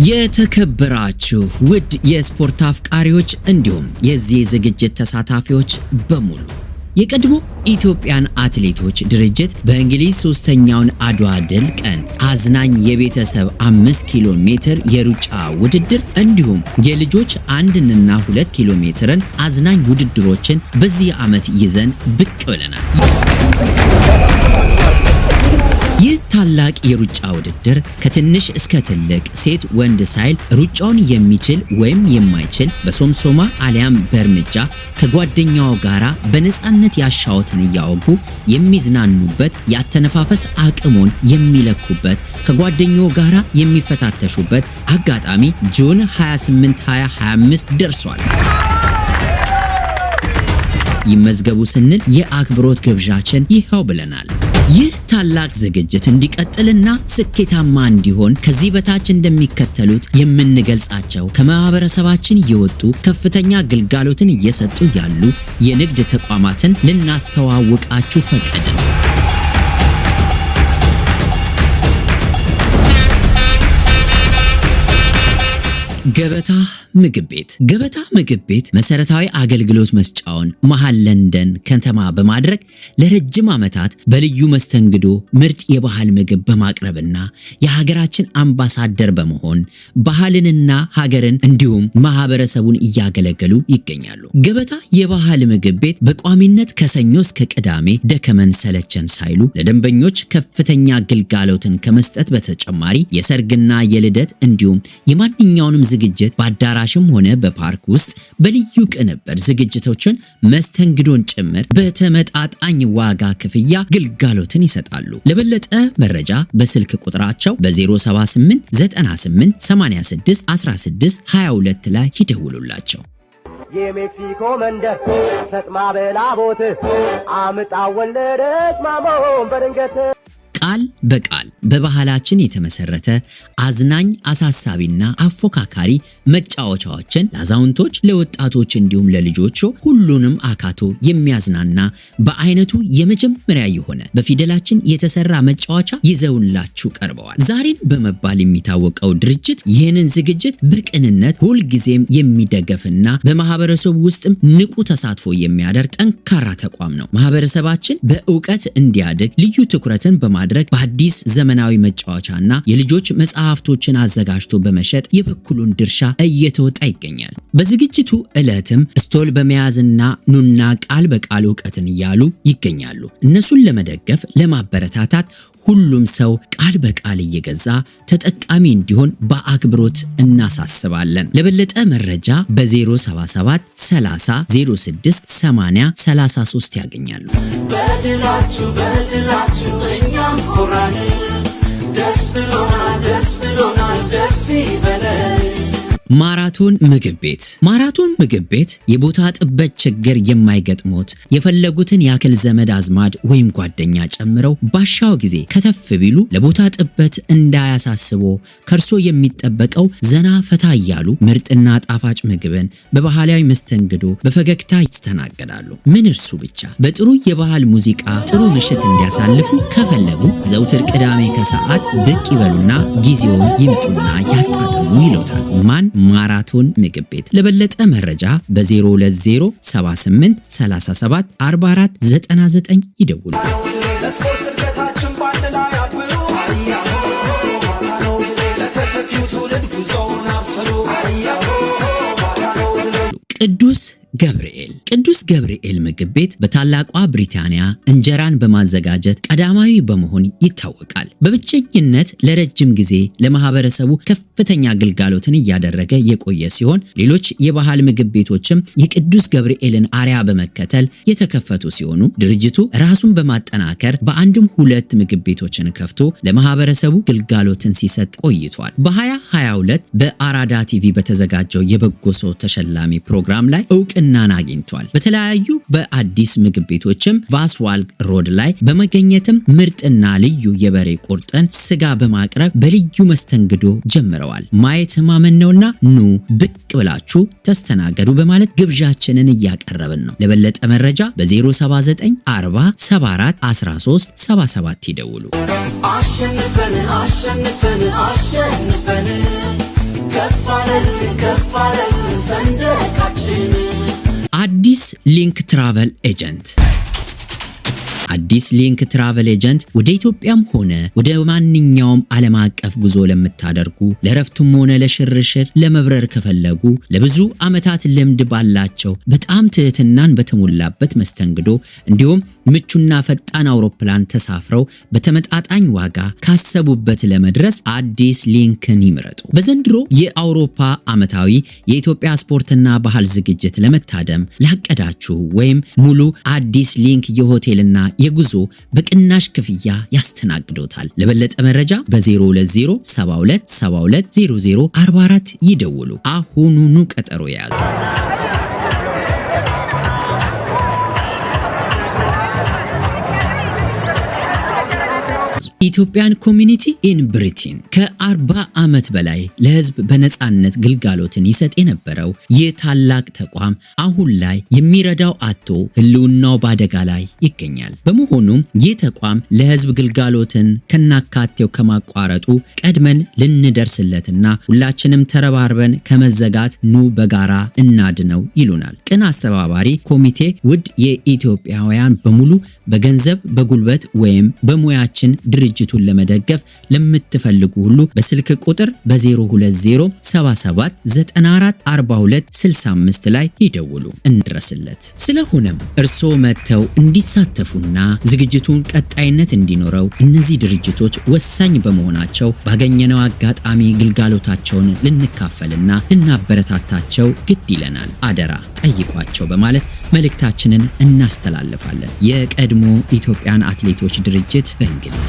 የተከበራችሁ ውድ የስፖርት አፍቃሪዎች እንዲሁም የዚህ ዝግጅት ተሳታፊዎች በሙሉ የቀድሞ ኢትዮጵያን አትሌቶች ድርጅት በእንግሊዝ 3ኛውን አድዋ ድል ቀን አዝናኝ የቤተሰብ 5 ኪሎ ሜትር የሩጫ ውድድር እንዲሁም የልጆች 1 እና 2 ኪሎ ሜትርን አዝናኝ ውድድሮችን በዚህ ዓመት ይዘን ብቅ ብለናል። ይህ ታላቅ የሩጫ ውድድር ከትንሽ እስከ ትልቅ ሴት ወንድ ሳይል ሩጫውን የሚችል ወይም የማይችል በሶምሶማ አሊያም በእርምጃ ከጓደኛው ጋራ በነፃነት ያሻውትን እያወጉ የሚዝናኑበት ያተነፋፈስ አቅሙን የሚለኩበት ከጓደኛው ጋራ የሚፈታተሹበት አጋጣሚ ጁን 28 2025 ደርሷል። ይመዝገቡ ስንል የአክብሮት ግብዣችን ይኸው ብለናል። ይህ ታላቅ ዝግጅት እንዲቀጥልና ስኬታማ እንዲሆን ከዚህ በታች እንደሚከተሉት የምንገልጻቸው ከማህበረሰባችን የወጡ ከፍተኛ ግልጋሎትን እየሰጡ ያሉ የንግድ ተቋማትን ልናስተዋውቃችሁ ፈቀድን። ገበታ ምግብ ቤት። ገበታ ምግብ ቤት መሰረታዊ አገልግሎት መስጫውን መሃል ለንደን ከተማ በማድረግ ለረጅም ዓመታት በልዩ መስተንግዶ ምርጥ የባህል ምግብ በማቅረብና የሀገራችን አምባሳደር በመሆን ባህልንና ሀገርን እንዲሁም ማህበረሰቡን እያገለገሉ ይገኛሉ። ገበታ የባህል ምግብ ቤት በቋሚነት ከሰኞ እስከ ቅዳሜ ደከመን ሰለቸን ሳይሉ ለደንበኞች ከፍተኛ ግልጋሎትን ከመስጠት በተጨማሪ የሰርግና የልደት እንዲሁም የማንኛውንም ዝግጅት በአዳራሽም ሆነ በፓርክ ውስጥ በልዩ ቅንብር ዝግጅቶችን መስተንግዶን ጭምር በተመጣጣኝ ዋጋ ክፍያ ግልጋሎትን ይሰጣሉ። ለበለጠ መረጃ በስልክ ቁጥራቸው በ078 98 86 16 22 ላይ ይደውሉላቸው። የሜክሲኮ መንደር ሰጥማ በላቦት አምጣ ወለደች ማሞን በድንገት ቃል በቃል በባህላችን የተመሰረተ አዝናኝ አሳሳቢና አፎካካሪ መጫወቻዎችን ለአዛውንቶች ለወጣቶች እንዲሁም ለልጆች ሁሉንም አካቶ የሚያዝናና በአይነቱ የመጀመሪያ የሆነ በፊደላችን የተሰራ መጫወቻ ይዘውላችሁ ቀርበዋል። ዛሬን በመባል የሚታወቀው ድርጅት ይህንን ዝግጅት በቅንነት ሁልጊዜም የሚደገፍና በማህበረሰቡ ውስጥም ንቁ ተሳትፎ የሚያደርግ ጠንካራ ተቋም ነው። ማህበረሰባችን በእውቀት እንዲያድግ ልዩ ትኩረትን በማድረግ በአዲስ ዘመናዊ መጫወቻና የልጆች መጽሐፍቶችን አዘጋጅቶ በመሸጥ የበኩሉን ድርሻ እየተወጣ ይገኛል። በዝግጅቱ ዕለትም ስቶል በመያዝና ኑና ቃል በቃል እውቀትን እያሉ ይገኛሉ። እነሱን ለመደገፍ ለማበረታታት ሁሉም ሰው ቃል በቃል እየገዛ ተጠቃሚ እንዲሆን በአክብሮት እናሳስባለን። ለበለጠ መረጃ በ077 30 06 80 33 ያገኛሉ። በድላችሁ እኛም ኮራን፣ ደስ ብሎናል ደስ ይበለን። ማራቶን ምግብ ቤት። ማራቶን ምግብ ቤት የቦታ ጥበት ችግር የማይገጥሞት የፈለጉትን ያክል ዘመድ አዝማድ ወይም ጓደኛ ጨምረው ባሻው ጊዜ ከተፍ ቢሉ ለቦታ ጥበት እንዳያሳስቦ ከርሶ የሚጠበቀው ዘና ፈታ እያሉ ምርጥና ጣፋጭ ምግብን በባህላዊ መስተንግዶ በፈገግታ ይስተናገዳሉ። ምን እርሱ ብቻ በጥሩ የባህል ሙዚቃ ጥሩ ምሽት እንዲያሳልፉ ከፈለጉ ዘውትር ቅዳሜ ከሰዓት ብቅ ይበሉና ጊዜውን ይምጡና ያጣጥሙ ይሎታል። ማን ማራቶን ምግብ ቤት። ለበለጠ መረጃ በ020 78 37 44 99 ይደውሉ። ለስፖርት እድገታችን ባንድ ላይ አክብሩ፣ ለተተኪው ትውልድ ጉዞውን አብስሩ። ቅዱስ ገብርኤል። ቅዱስ ገብርኤል ምግብ ቤት በታላቋ ብሪታንያ እንጀራን በማዘጋጀት ቀዳማዊ በመሆን ይታወቃል። በብቸኝነት ለረጅም ጊዜ ለማህበረሰቡ ከፍተኛ ግልጋሎትን እያደረገ የቆየ ሲሆን ሌሎች የባህል ምግብ ቤቶችም የቅዱስ ገብርኤልን አርያ በመከተል የተከፈቱ ሲሆኑ ድርጅቱ ራሱን በማጠናከር በአንድም 2 ምግብ ቤቶችን ከፍቶ ለማህበረሰቡ ግልጋሎትን ሲሰጥ ቆይቷል። በ2022 በአራዳ ቲቪ በተዘጋጀው የበጎ ሰው ተሸላሚ ፕሮግራም ላይ እውቅናን አግኝቷል። በተለያዩ በአዲስ ምግብ ቤቶችም ቫስዋል ሮድ ላይ በመገኘትም ምርጥና ልዩ የበሬ ቁርጥን ስጋ በማቅረብ በልዩ መስተንግዶ ጀምረዋል። ማየት ማመን ነውና ኑ ብቅ ብላችሁ ተስተናገዱ በማለት ግብዣችንን እያቀረብን ነው። ለበለጠ መረጃ በ079 40 74 13 77 ይደውሉ። አሸንፈን ከፍ አለልን ሰንደቃችን። አዲስ ሊንክ ትራቨል ኤጀንት አዲስ ሊንክ ትራቨል ኤጀንት ወደ ኢትዮጵያም ሆነ ወደ ማንኛውም ዓለም አቀፍ ጉዞ ለምታደርጉ ለረፍቱም ሆነ ለሽርሽር ለመብረር ከፈለጉ ለብዙ ዓመታት ልምድ ባላቸው በጣም ትህትናን በተሞላበት መስተንግዶ እንዲሁም ምቹና ፈጣን አውሮፕላን ተሳፍረው በተመጣጣኝ ዋጋ ካሰቡበት ለመድረስ አዲስ ሊንክን ይምረጡ። በዘንድሮ የአውሮፓ ዓመታዊ የኢትዮጵያ ስፖርትና ባህል ዝግጅት ለመታደም ላቀዳችሁ ወይም ሙሉ አዲስ ሊንክ የሆቴልና የጉዞ በቅናሽ ክፍያ ያስተናግዶታል። ለበለጠ መረጃ በ020 72 72 0044 ይደውሉ። አሁኑኑ ቀጠሮ ያዙ። ኢትዮጵያን ኮሚኒቲ ኢን ብሪቴን ከ40 ዓመት በላይ ለህዝብ በነጻነት ግልጋሎትን ይሰጥ የነበረው ይህ ታላቅ ተቋም አሁን ላይ የሚረዳው አጥቶ ህልውናው በአደጋ ላይ ይገኛል። በመሆኑም ይህ ተቋም ለህዝብ ግልጋሎትን ከናካቴው ከማቋረጡ ቀድመን ልንደርስለትና ሁላችንም ተረባርበን ከመዘጋት ኑ በጋራ እናድነው ይሉናል ቅን አስተባባሪ ኮሚቴ። ውድ የኢትዮጵያውያን በሙሉ በገንዘብ በጉልበት ወይም በሙያችን ድርጅቱን ለመደገፍ ለምትፈልጉ ሁሉ በስልክ ቁጥር በ020 77 94 42 65 ላይ ይደውሉ፣ እንድረስለት። ስለሆነም እርስዎ መጥተው እንዲሳተፉና ዝግጅቱን ቀጣይነት እንዲኖረው እነዚህ ድርጅቶች ወሳኝ በመሆናቸው ባገኘነው አጋጣሚ ግልጋሎታቸውን ልንካፈልና ልናበረታታቸው ግድ ይለናል። አደራ ጠይቋቸው በማለት መልእክታችንን እናስተላልፋለን። የቀድሞ ኢትዮጵያን አትሌቶች ድርጅት በእንግሊዝ